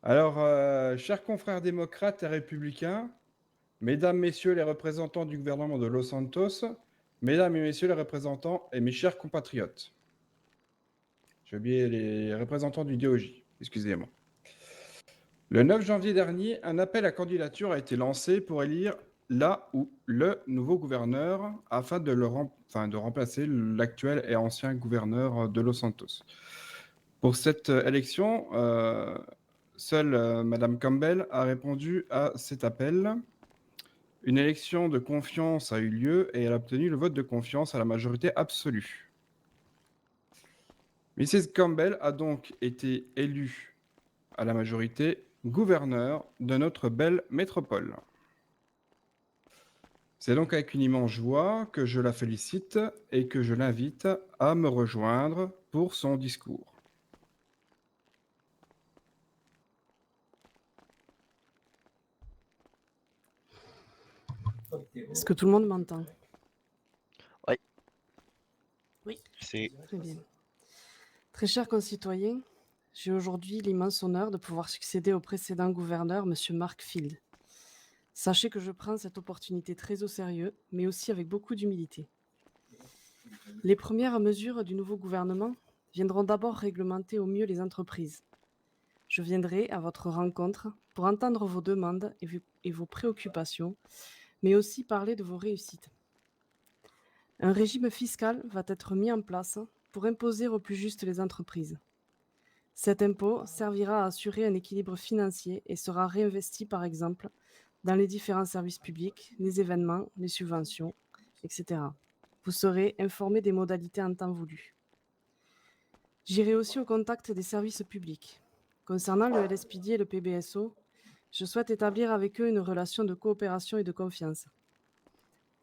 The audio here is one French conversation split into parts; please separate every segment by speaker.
Speaker 1: Alors, chers confrères démocrates et républicains, mesdames, messieurs les représentants du gouvernement de Los Santos, mesdames et messieurs les représentants et mes chers compatriotes. J'ai oublié les représentants du DOJ, excusez-moi. Le 9 janvier dernier, un appel à candidature a été lancé pour élire la ou le nouveau gouverneur afin de remplacer l'actuel et ancien gouverneur de Los Santos. Pour cette élection, seule Madame Campbell a répondu à cet appel. Une élection de confiance a eu lieu et elle a obtenu le vote de confiance à la majorité absolue. Mrs. Campbell a donc été élue à la majorité gouverneur de notre belle métropole. C'est donc avec une immense joie que je la félicite et que je l'invite à me rejoindre pour son discours.
Speaker 2: Est-ce que tout le monde m'entend?
Speaker 3: Oui.
Speaker 2: Oui.
Speaker 3: C'est
Speaker 2: Très bien. Très chers concitoyens, j'ai aujourd'hui l'immense honneur de pouvoir succéder au précédent gouverneur, M. Mark Field. Sachez que je prends cette opportunité très au sérieux, mais aussi avec beaucoup d'humilité. Les premières mesures du nouveau gouvernement viendront d'abord réglementer au mieux les entreprises. Je viendrai à votre rencontre pour entendre vos demandes et vos préoccupations, mais aussi parler de vos réussites. Un régime fiscal va être mis en place pour imposer au plus juste les entreprises. Cet impôt servira à assurer un équilibre financier et sera réinvesti, par exemple, dans les différents services publics, les événements, les subventions, etc. Vous serez informé des modalités en temps voulu. J'irai aussi au contact des services publics. Concernant le LSPD et le PBSO, je souhaite établir avec eux une relation de coopération et de confiance.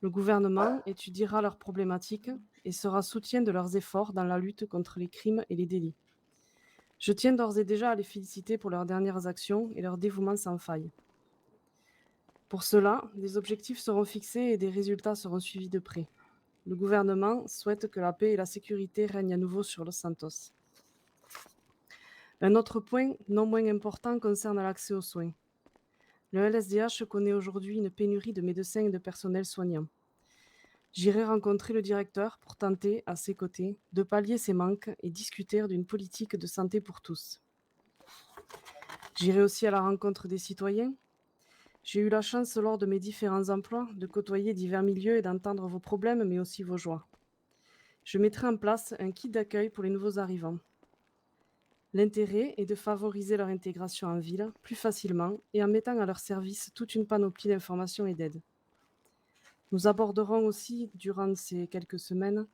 Speaker 2: Le gouvernement étudiera leurs problématiques et sera soutien de leurs efforts dans la lutte contre les crimes et les délits. Je tiens d'ores et déjà à les féliciter pour leurs dernières actions et leur dévouement sans faille. Pour cela, des objectifs seront fixés et des résultats seront suivis de près. Le gouvernement souhaite que la paix et la sécurité règnent à nouveau sur Los Santos. Un autre point non moins important concerne l'accès aux soins. Le LSDH connaît aujourd'hui une pénurie de médecins et de personnel soignant. J'irai rencontrer le directeur pour tenter, à ses côtés, de pallier ces manques et discuter d'une politique de santé pour tous. J'irai aussi à la rencontre des citoyens. J'ai eu la chance, lors de mes différents emplois, de côtoyer divers milieux et d'entendre vos problèmes, mais aussi vos joies. Je mettrai en place un kit d'accueil pour les nouveaux arrivants. L'intérêt est de favoriser leur intégration en ville plus facilement et en mettant à leur service toute une panoplie d'informations et d'aides. Nous aborderons aussi, durant ces quelques semaines,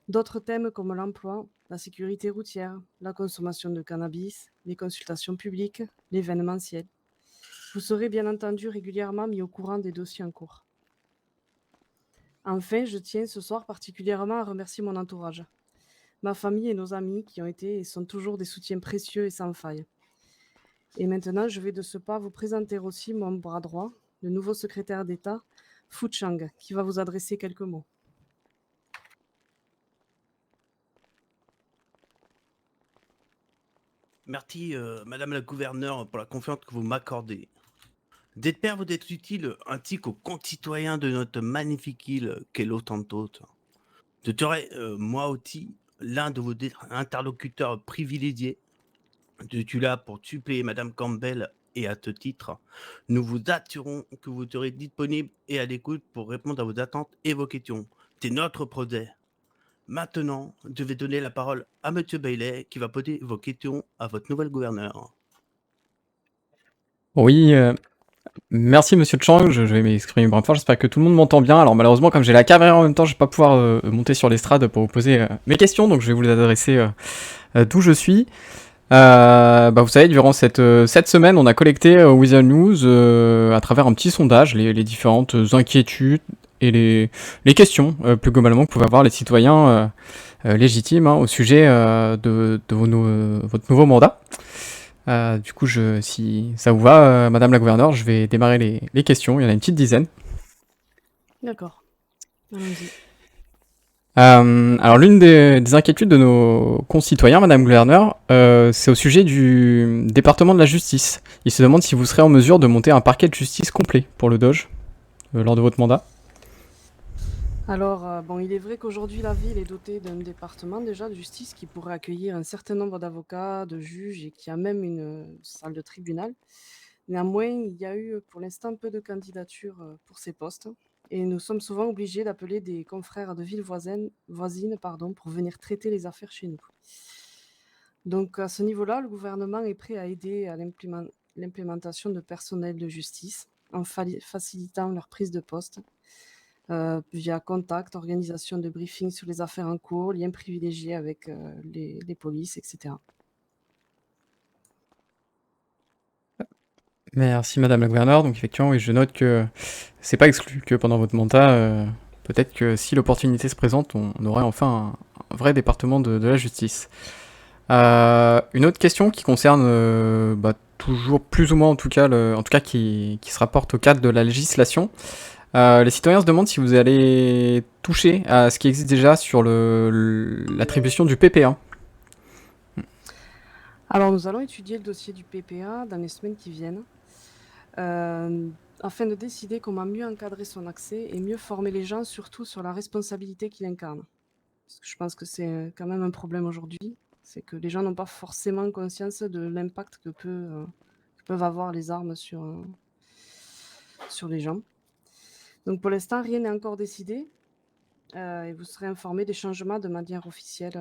Speaker 2: d'autres thèmes comme l'emploi, la sécurité routière, la consommation de cannabis, les consultations publiques, l'événementiel. Vous serez bien entendu régulièrement mis au courant des dossiers en cours. Enfin, je tiens ce soir particulièrement à remercier mon entourage, ma famille et nos amis qui ont été et sont toujours des soutiens précieux et sans faille. Et maintenant, je vais de ce pas vous présenter aussi mon bras droit, le nouveau secrétaire d'État, Fu Chang, qui va vous adresser quelques mots.
Speaker 3: Merci, Madame la gouverneure, pour la confiance que vous m'accordez. D'être père, vous êtes utile ainsi qu'aux concitoyens de notre magnifique île qu'est Los Santos. Je serai, moi aussi, l'un de vos interlocuteurs privilégiés. Je suis là pour suppléer Madame Campbell et à ce titre, nous vous assurons que vous serez disponible et à l'écoute pour répondre à vos attentes et vos questions. C'est notre projet. Maintenant, je vais donner la parole à Monsieur Bailey qui va poser vos questions à votre nouvel gouverneur.
Speaker 4: Oui, merci Monsieur Chang, je vais m'exprimer bien fort, j'espère que tout le monde m'entend bien. Alors malheureusement, comme j'ai la caméra en même temps, je vais pas pouvoir monter sur l'estrade pour vous poser mes questions, donc je vais vous les adresser d'où je suis. Vous savez, durant cette semaine, on a collecté Wizard News à travers un petit sondage les différentes inquiétudes et les questions plus globalement que pouvaient avoir les citoyens légitimes au sujet de votre nouveau mandat. Du coup, si ça vous va, Madame la gouverneure, je vais démarrer les questions. Il y en a une petite dizaine.
Speaker 2: D'accord. Allons-y.
Speaker 4: Alors, l'une des inquiétudes de nos concitoyens, Madame Gouverneur, c'est au sujet du département de la justice. Ils se demandent si vous serez en mesure de monter un parquet de justice complet pour le Doge lors de votre mandat.
Speaker 2: Alors, bon, il est vrai qu'aujourd'hui, la ville est dotée d'un département déjà de justice qui pourrait accueillir un certain nombre d'avocats, de juges et qui a même une salle de tribunal. Néanmoins, il y a eu pour l'instant peu de candidatures pour ces postes et nous sommes souvent obligés d'appeler des confrères de villes voisines pour venir traiter les affaires chez nous. Donc, à ce niveau-là, le gouvernement est prêt à aider à l'implémentation de personnel de justice en facilitant leur prise de poste via contact, organisation de briefings sur les affaires en cours, liens privilégiés avec les polices, etc.
Speaker 4: Merci Madame la Gouverneure. Donc effectivement, oui, je note que c'est pas exclu que pendant votre mandat, peut-être que si l'opportunité se présente, on aurait enfin un vrai département de la justice. Une autre question qui concerne toujours plus ou moins en tout cas, qui se rapporte au cadre de la législation. Les citoyens se demandent si vous allez toucher à ce qui existe déjà sur l'attribution du PPA.
Speaker 2: Alors, nous allons étudier le dossier du PPA dans les semaines qui viennent afin de décider comment mieux encadrer son accès et mieux former les gens, surtout sur la responsabilité qu'il incarne. Parce que je pense que c'est quand même un problème aujourd'hui, c'est que les gens n'ont pas forcément conscience de l'impact que peuvent avoir les armes sur les gens. Donc pour l'instant, rien n'est encore décidé et vous serez informés des changements de manière officielle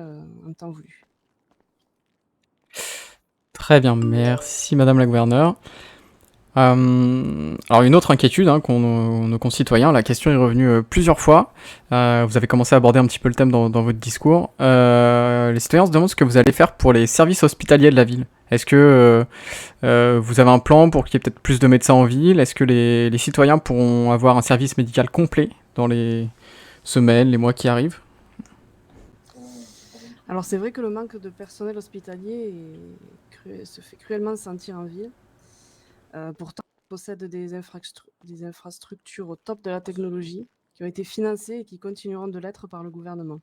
Speaker 2: en temps voulu.
Speaker 4: Très bien, merci Madame la Gouverneure. Alors une autre inquiétude qu'ont nos concitoyens, la question est revenue plusieurs fois. Vous avez commencé à aborder un petit peu le thème dans votre discours. Les citoyens se demandent ce que vous allez faire pour les services hospitaliers de la ville. Est-ce que vous avez un plan pour qu'il y ait peut-être plus de médecins en ville? Est-ce que les citoyens pourront avoir un service médical complet dans les semaines, les mois qui arrivent?
Speaker 2: Alors c'est vrai que le manque de personnel hospitalier se fait cruellement sentir en ville. Pourtant, on possède des infrastructures au top de la technologie qui ont été financées et qui continueront de l'être par le gouvernement.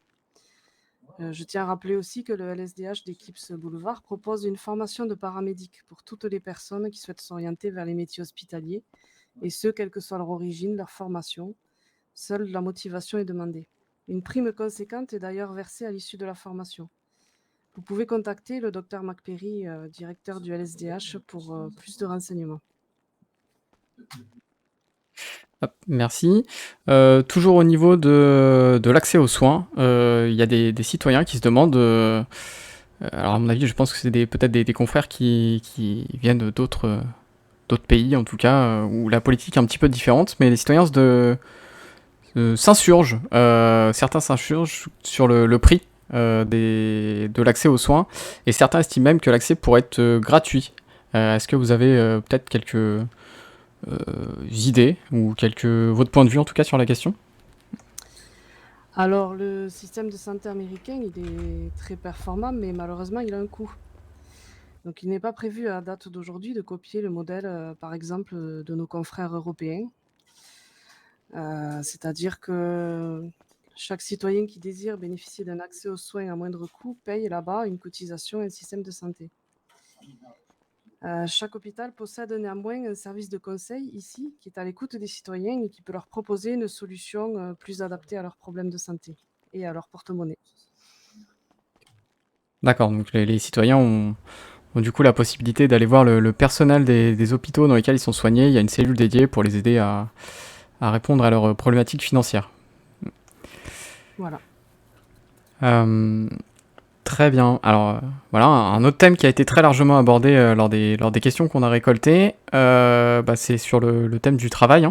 Speaker 2: Je tiens à rappeler aussi que le LSDH d'Eclipse Boulevard propose une formation de paramédic pour toutes les personnes qui souhaitent s'orienter vers les métiers hospitaliers, et ce, quelle que soit leur origine, leur formation. Seule la motivation est demandée. Une prime conséquente est d'ailleurs versée à l'issue de la formation. Vous pouvez contacter le Dr McPerry, directeur du LSDH, pour plus de renseignements.
Speaker 4: Hop, merci. Toujours au niveau de l'accès aux soins, il y a des citoyens qui se demandent, alors à mon avis je pense que c'est peut-être des confrères qui viennent d'autres pays en tout cas, où la politique est un petit peu différente, mais les citoyens s'insurgent, certains s'insurgent sur le prix de l'accès aux soins, et certains estiment même que l'accès pourrait être gratuit. Est-ce que vous avez peut-être quelques idées ou votre point de vue en tout cas sur la question?
Speaker 2: Alors, le système de santé américain, il est très performant, mais malheureusement, il a un coût. Donc, il n'est pas prévu à date d'aujourd'hui de copier le modèle, par exemple, de nos confrères européens. C'est-à-dire que chaque citoyen qui désire bénéficier d'un accès aux soins à moindre coût paye là-bas une cotisation et un système de santé. Chaque hôpital possède néanmoins un service de conseil ici qui est à l'écoute des citoyens et qui peut leur proposer une solution plus adaptée à leurs problèmes de santé et à leur porte-monnaie.
Speaker 4: D'accord, donc les citoyens ont du coup la possibilité d'aller voir le personnel des hôpitaux dans lesquels ils sont soignés. Il y a une cellule dédiée pour les aider à répondre à leurs problématiques financières.
Speaker 2: Voilà.
Speaker 4: Très bien. Alors voilà, un autre thème qui a été très largement abordé lors des questions qu'on a récoltées, c'est sur le thème du travail.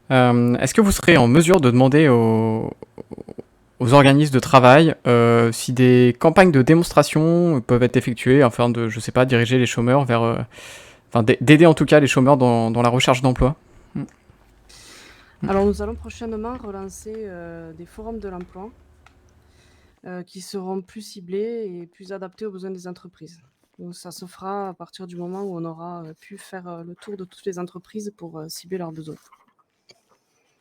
Speaker 4: Est-ce que vous serez en mesure de demander aux organismes de travail si des campagnes de démonstration peuvent être effectuées afin de, je sais pas, diriger les chômeurs vers... d'aider en tout cas les chômeurs dans la recherche d'emploi?
Speaker 2: Alors, nous allons prochainement relancer des forums de l'emploi qui seront plus ciblés et plus adaptés aux besoins des entreprises. Donc, ça se fera à partir du moment où on aura pu faire le tour de toutes les entreprises pour cibler leurs besoins.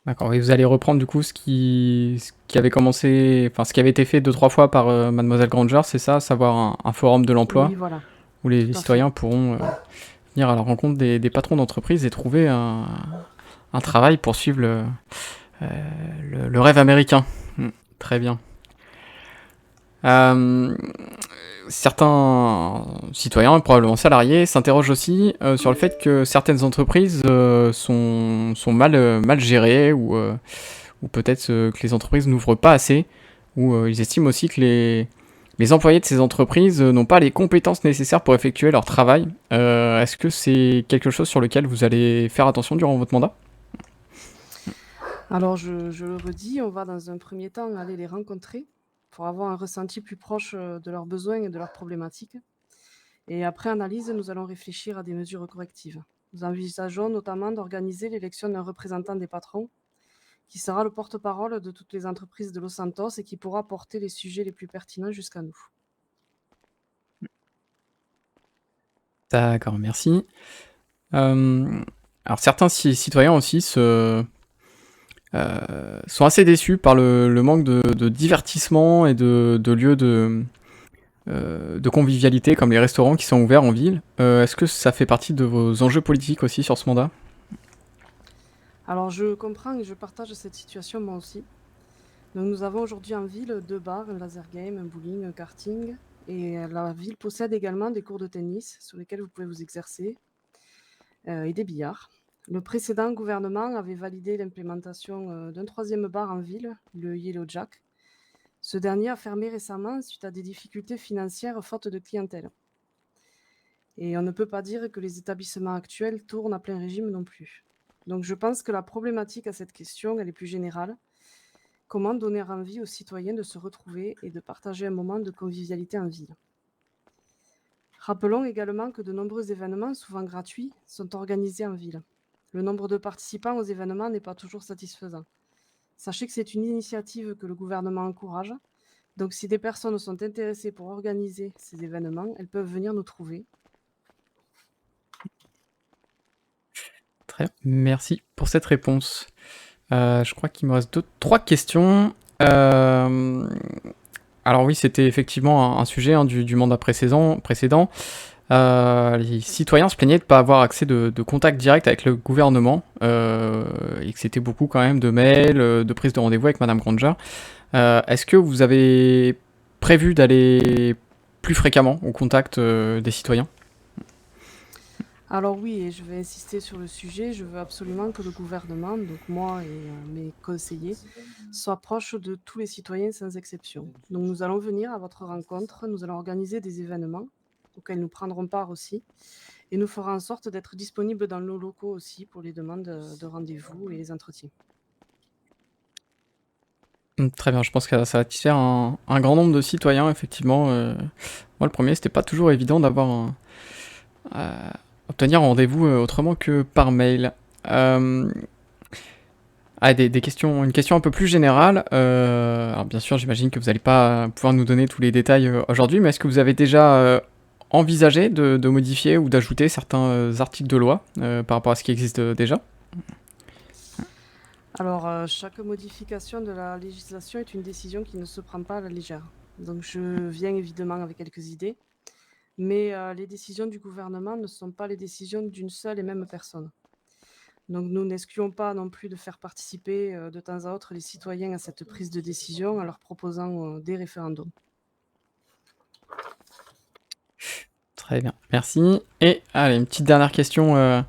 Speaker 4: D'accord, et vous allez reprendre du coup ce qui avait commencé, enfin ce qui avait été fait 2-3 fois par Mademoiselle Granger, c'est ça, à savoir un forum de l'emploi
Speaker 2: Oui, voilà,
Speaker 4: où les
Speaker 2: tout à fait.
Speaker 4: citoyens pourront venir à la rencontre des patrons d'entreprise et trouver un travail pour suivre le rêve américain. Très bien. Euh, Certains citoyens, probablement salariés, s'interrogent aussi sur le fait que certaines entreprises sont mal gérées ou peut-être que les entreprises n'ouvrent pas assez, ou ils estiment aussi que les employés de ces entreprises n'ont pas les compétences nécessaires pour effectuer leur travail. Est-ce que c'est quelque chose sur lequel vous allez faire attention durant votre mandat?
Speaker 2: Alors, je le redis, on va dans un premier temps aller les rencontrer pour avoir un ressenti plus proche de leurs besoins et de leurs problématiques. Et après analyse, nous allons réfléchir à des mesures correctives. Nous envisageons notamment d'organiser l'élection d'un représentant des patrons qui sera le porte-parole de toutes les entreprises de Los Santos et qui pourra porter les sujets les plus pertinents jusqu'à nous.
Speaker 4: D'accord, merci. Alors certains citoyens aussi sont assez déçus par le manque de divertissement et de lieux de convivialité comme les restaurants qui sont ouverts en ville. Est-ce que ça fait partie de vos enjeux politiques aussi sur ce mandat?
Speaker 2: Alors je comprends et je partage cette situation moi aussi. Donc nous avons aujourd'hui en ville 2 bars, un laser game, un bowling, un karting. Et la ville possède également des cours de tennis sur lesquels vous pouvez vous exercer et des billards. Le précédent gouvernement avait validé l'implémentation d'un 3e bar en ville, le Yellow Jack. Ce dernier a fermé récemment suite à des difficultés financières faute de clientèle. Et on ne peut pas dire que les établissements actuels tournent à plein régime non plus. Donc je pense que la problématique à cette question, elle est plus générale. Comment donner envie aux citoyens de se retrouver et de partager un moment de convivialité en ville? Rappelons également que de nombreux événements, souvent gratuits, sont organisés en ville. Le nombre de participants aux événements n'est pas toujours satisfaisant. Sachez que c'est une initiative que le gouvernement encourage. Donc si des personnes sont intéressées pour organiser ces événements, elles peuvent venir nous trouver.
Speaker 4: Très bien, merci pour cette réponse. Je crois qu'il me reste 3 questions. Alors oui, c'était effectivement un sujet du mandat précédent. Les citoyens se plaignaient de ne pas avoir accès de contact direct avec le gouvernement et que c'était beaucoup quand même de mails, de prise de rendez-vous avec Madame Granger. Est-ce que vous avez prévu d'aller plus fréquemment au contact des citoyens?
Speaker 2: Alors oui, et je vais insister sur le sujet, je veux absolument que le gouvernement, donc moi et mes conseillers, soient proches de tous les citoyens sans exception. Donc nous allons venir à votre rencontre, nous allons organiser des événements auxquels nous prendrons part aussi, et nous ferons en sorte d'être disponibles dans nos locaux aussi pour les demandes de rendez-vous et les entretiens.
Speaker 4: Très bien, je pense que ça va satisfaire un grand nombre de citoyens, effectivement. Moi, le premier, c'était pas toujours évident obtenir un rendez-vous autrement que par mail. Des questions, une question un peu plus générale. Alors bien sûr, j'imagine que vous n'allez pas pouvoir nous donner tous les détails aujourd'hui, mais est-ce que vous avez déjà envisagé de modifier ou d'ajouter certains articles de loi par rapport à ce qui existe déjà?
Speaker 2: Alors, chaque modification de la législation est une décision qui ne se prend pas à la légère. Donc je viens évidemment avec quelques idées, mais les décisions du gouvernement ne sont pas les décisions d'une seule et même personne. Donc nous n'excluons pas non plus de faire participer, de temps à autre les citoyens à cette prise de décision en leur proposant, des référendums.
Speaker 4: Très bien, merci. Et allez, une petite dernière question,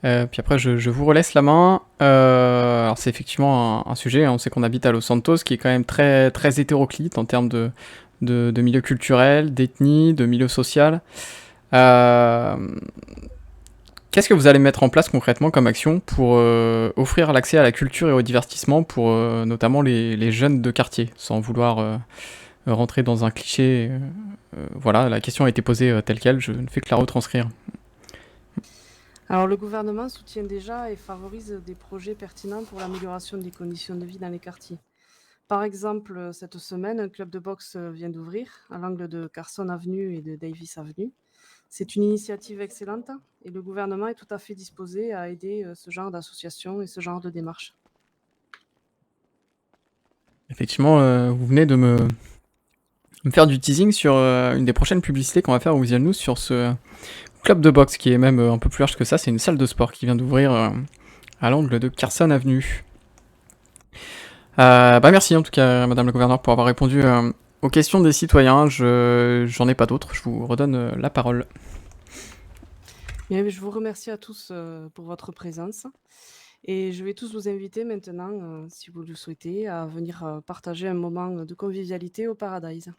Speaker 4: puis après je vous relaisse la main. Alors c'est effectivement un sujet, hein, on sait qu'on habite à Los Santos, qui est quand même très, très hétéroclite en termes de milieu culturel, d'ethnie, de milieu social. Euh, Qu'est-ce que vous allez mettre en place concrètement comme action pour offrir l'accès à la culture et au divertissement pour notamment les jeunes de quartier, sans vouloir rentrer dans un cliché voilà, la question a été posée telle quelle, je ne fais que la retranscrire.
Speaker 2: Alors le gouvernement soutient déjà et favorise des projets pertinents pour l'amélioration des conditions de vie dans les quartiers. Par exemple, cette semaine, un club de boxe, vient d'ouvrir à l'angle de Carson Avenue et de Davis Avenue. C'est une initiative excellente et le gouvernement est tout à fait disposé à aider, ce genre d'association et ce genre de démarche.
Speaker 4: Effectivement, vous venez de me faire du teasing sur une des prochaines publicités qu'on va faire au Visual News sur ce club de boxe qui est même un peu plus large que ça. C'est une salle de sport qui vient d'ouvrir à l'angle de Carson Avenue. Merci en tout cas, Madame la Gouverneure, pour avoir répondu aux questions des citoyens. J'en ai pas d'autres. Je vous redonne la parole.
Speaker 2: Bien, je vous remercie à tous pour votre présence. Et je vais tous vous inviter maintenant, si vous le souhaitez, à venir partager un moment de convivialité au Paradise.